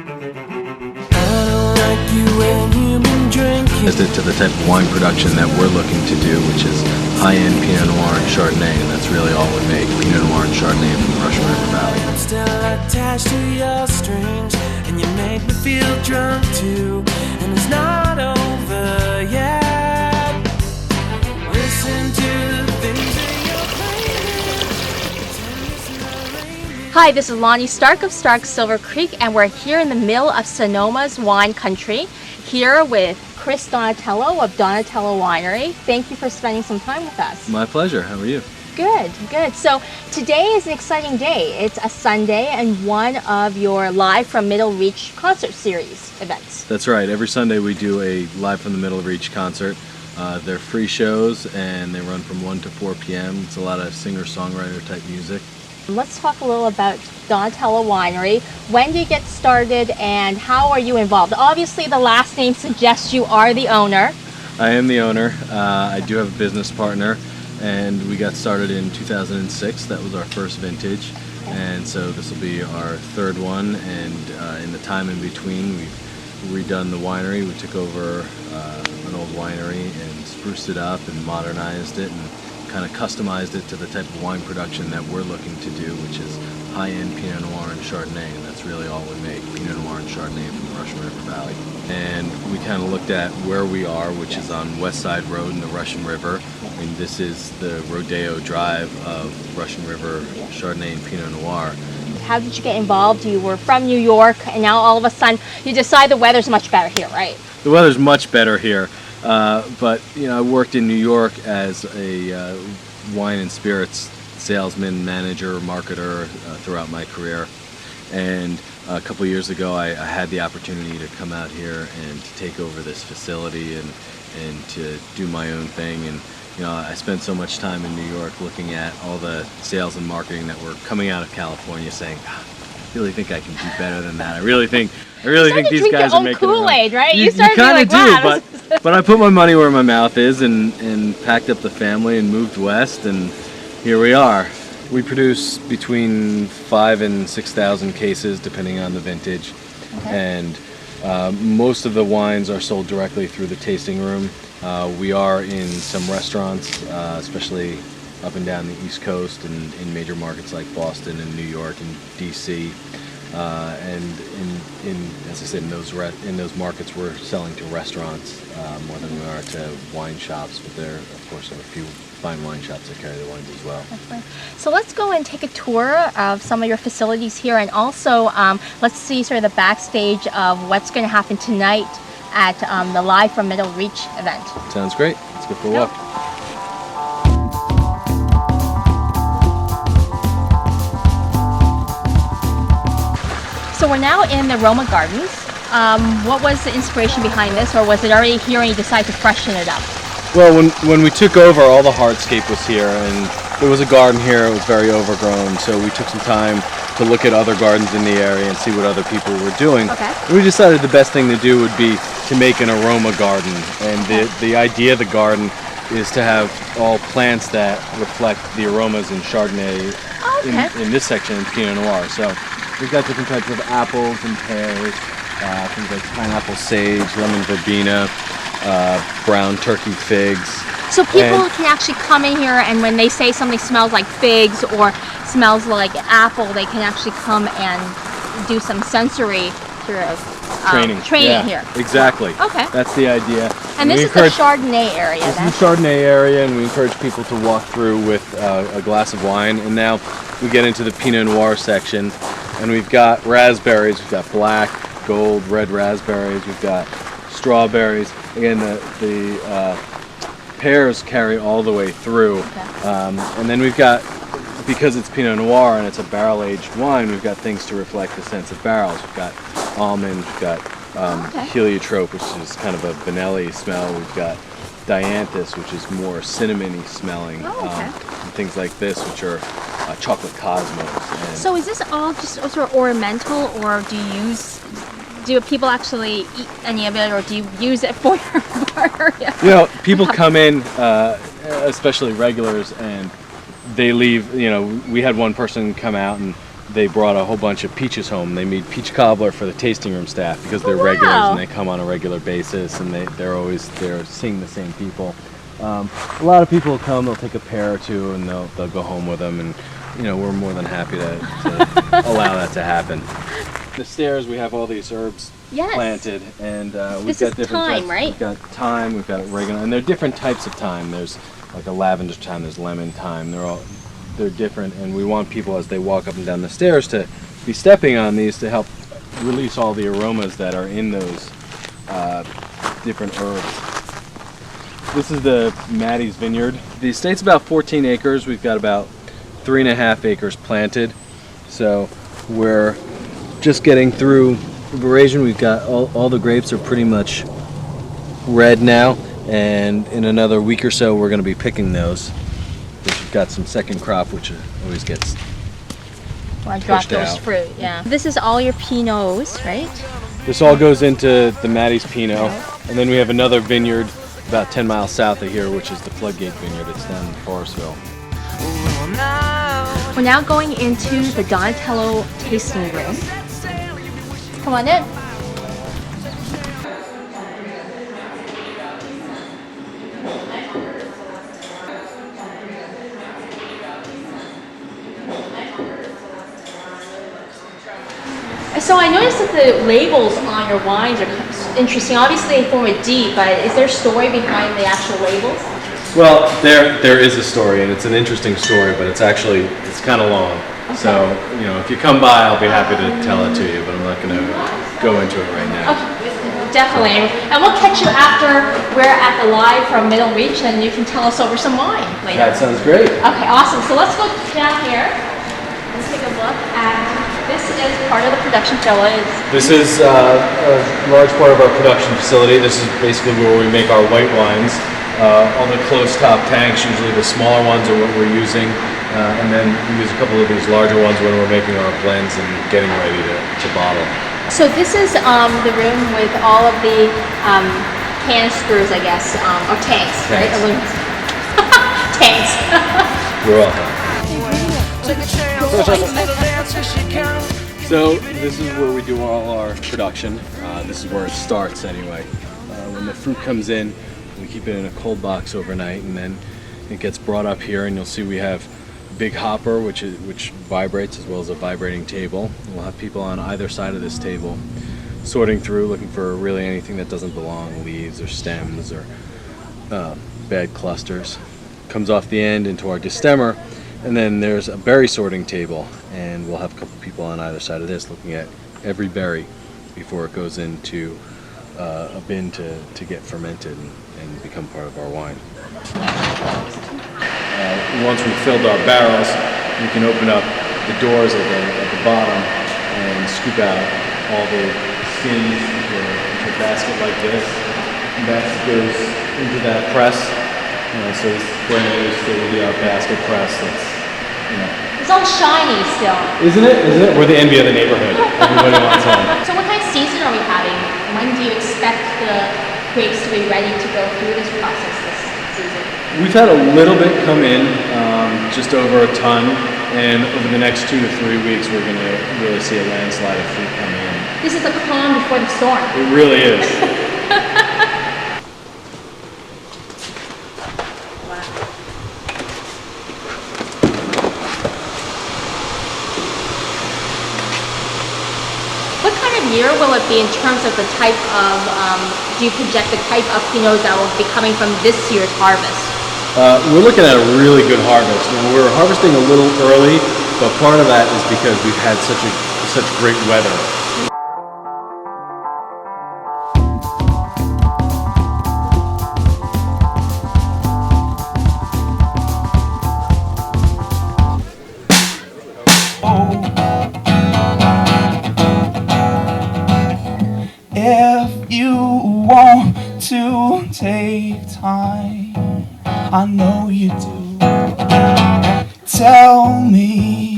To the type of wine production that we're looking to do, which is high-end Pinot Noir and Chardonnay, and that's really all we make, Pinot Noir and Chardonnay from the Russian River Valley. I'm still attached to your strings, and you make me feel drunk too, and it's not over yet. Listen to the things that you're playing. Hi, this is Lonnie Stark of Stark Silver Creek, and we're here in the middle of Sonoma's wine country, here with Chris Donatello of Donatello Winery. Thank you for spending some time with us. My pleasure. How are you? Good, good. So today is an exciting day. It's a Sunday and one of your Live from Middle Reach concert series events. That's right. Every Sunday we do a Live from the Middle Reach concert. They're free shows and they run from 1 to 4 p.m. It's a lot of singer-songwriter type music. Let's talk a little about Donatello Winery. When did you get started and how are you involved? Obviously the last name suggests you are the owner. I am the owner. I do have a business partner, and we got started in 2006. That was our first vintage, and so this will be our third one, and in the time in between we've redone the winery. We took over an old winery and spruced it up and modernized it and kind of customized it to the type of wine production that we're looking to do, which is high-end Pinot Noir and Chardonnay, and that's really all we make, Pinot Noir and Chardonnay from the Russian River Valley. And we kind of looked at where we are, which is on West Side Road in the Russian River, and this is the Rodeo Drive of Russian River Chardonnay and Pinot Noir. How did you get involved? You were from New York, and now all of a sudden you decide the weather's much better here, right? The weather's much better here. But you know, I worked in New York as a wine and spirits salesman, manager, marketer throughout my career, and a couple years ago I had the opportunity to come out here and to take over this facility and to do my own thing. And you know, I spent so much time in New York looking at all the sales and marketing that were coming out of California, saying, I really think I can do better than that. I really think these guys are making Kool-Aid, right? You kind of do, wow, but I put my money where my mouth is and packed up the family and moved west, and here we are. We produce between 5,000 and 6,000 cases depending on the vintage, and most of the wines are sold directly through the tasting room. We are in some restaurants, especially up and down the East Coast and in major markets like Boston and New York and DC. And as I said, in those markets, we're selling to restaurants more than we are to wine shops. But there, of course, are a few fine wine shops that carry the wines as well. So let's go and take a tour of some of your facilities here, and also let's see sort of the backstage of what's going to happen tonight at the Live from Middle Reach event. Sounds great. Let's go for a walk. So we're now in the Aroma Gardens. What was the inspiration behind this, or was it already here and you decided to freshen it up? Well, when we took over, all the hardscape was here, and there was a garden here. It was very overgrown, so we took some time to look at other gardens in the area and see what other people were doing. Okay. And we decided the best thing to do would be to make an aroma garden, and the idea of the garden is to have all plants that reflect the aromas in Chardonnay in this section in Pinot Noir. So we've got different types of apples and pears, things like pineapple sage, lemon verbena, brown turkey figs. So people can actually come in here, and when they say something smells like figs or smells like apple, they can actually come and do some sensory sort of training here. Exactly. Okay. That's the idea. And this is the Chardonnay area. This is the Chardonnay area, and we encourage people to walk through with a glass of wine. And now we get into the Pinot Noir section, and we've got raspberries. We've got black, gold, red raspberries. We've got strawberries. Again, the pears carry all the way through. And then we've got, because it's Pinot Noir and it's a barrel-aged wine, we've got things to reflect the sense of barrels. We've got almond, we've got heliotrope, which is kind of a vanilla smell. We've got dianthus, which is more cinnamony smelling, and things like this, which are chocolate cosmos. And so is this all just sort of ornamental, or do people actually eat any of it, or do you use it for your bar? You know, people come in, especially regulars, and they leave. You know, we had one person come out and they brought a whole bunch of peaches home. They made peach cobbler for the tasting room staff because they're wow. regulars and they come on a regular basis, and they're seeing the same people. A lot of people will come, they'll take a pear or two, and they'll go home with them, and we're more than happy to allow that to happen. The stairs, we have all these herbs planted, and we've got different thyme, types. right? We've got thyme, we've got oregano, and they're different types of thyme. There's like a lavender thyme, there's lemon thyme. They're different, and we want people as they walk up and down the stairs to be stepping on these to help release all the aromas that are in those different herbs. This is the Maddie's Vineyard. The estate's about 14 acres. We've got about 3.5 acres planted. So we're just getting through veraison. We've got all the grapes are pretty much red now, and in another week or so we're going to be picking those. We've got some second crop, which always gets pushed out. Fruit, yeah. This is all your Pinots, right? This all goes into the Maddie's Pinot, and then we have another vineyard about 10 miles south of here, which is the Floodgate Vineyard. It's down in Forestville. We're now going into the Donatello tasting room. Come on in. So I noticed that the labels on your wines are interesting. Obviously they form a D, but is there a story behind the actual labels? Well, there is a story, and it's an interesting story, but it's kind of long. Okay. So, if you come by, I'll be happy to tell it to you, but I'm not going to go into it right now. Okay, definitely. And we'll catch you after we're at the live from Middle Reach, and you can tell us over some wine later. That sounds great. Okay, awesome. So let's go down here. Let's take a look at, this is part of the production facility. This is a large part of our production facility. This is basically where we make our white wines. All the closed top tanks, usually the smaller ones are what we're using, and then we use a couple of these larger ones when we're making our blends and getting ready to bottle. So this is the room with all of the canisters, I guess, or tanks, right? Tanks. You're welcome. So this is where we do all our production. This is where it starts anyway. When the fruit comes in, we keep it in a cold box overnight, and then it gets brought up here, and you'll see we have a big hopper which vibrates, as well as a vibrating table. And we'll have people on either side of this table sorting through, looking for really anything that doesn't belong, leaves or stems or bad clusters. Comes off the end into our destemmer, and then there's a berry sorting table, and we'll have a couple people on either side of this looking at every berry before it goes into a bin to get fermented and become part of our wine. Once we've filled our barrels, we can open up the doors at the bottom and scoop out all the skins into a basket like this. And that goes into that press. So this brand new still will be our basket press. It's all shiny still. Isn't it? We're the envy of the neighborhood. Everybody wants one. So what kind of season are we having? When do you expect the grapes to be ready to go through this process this season? We've had a little bit come in, just over a ton, and over the next 2 to 3 weeks we're going to really see a landslide of fruit coming in. This is the calm before the storm. It really is. Year will it be in terms of the type of, do you project the type of Pinots that will be coming from this year's harvest? We're looking at a really good harvest. We're harvesting a little early, but part of that is because we've had such great weather. If you want to take time, I know you do. Tell me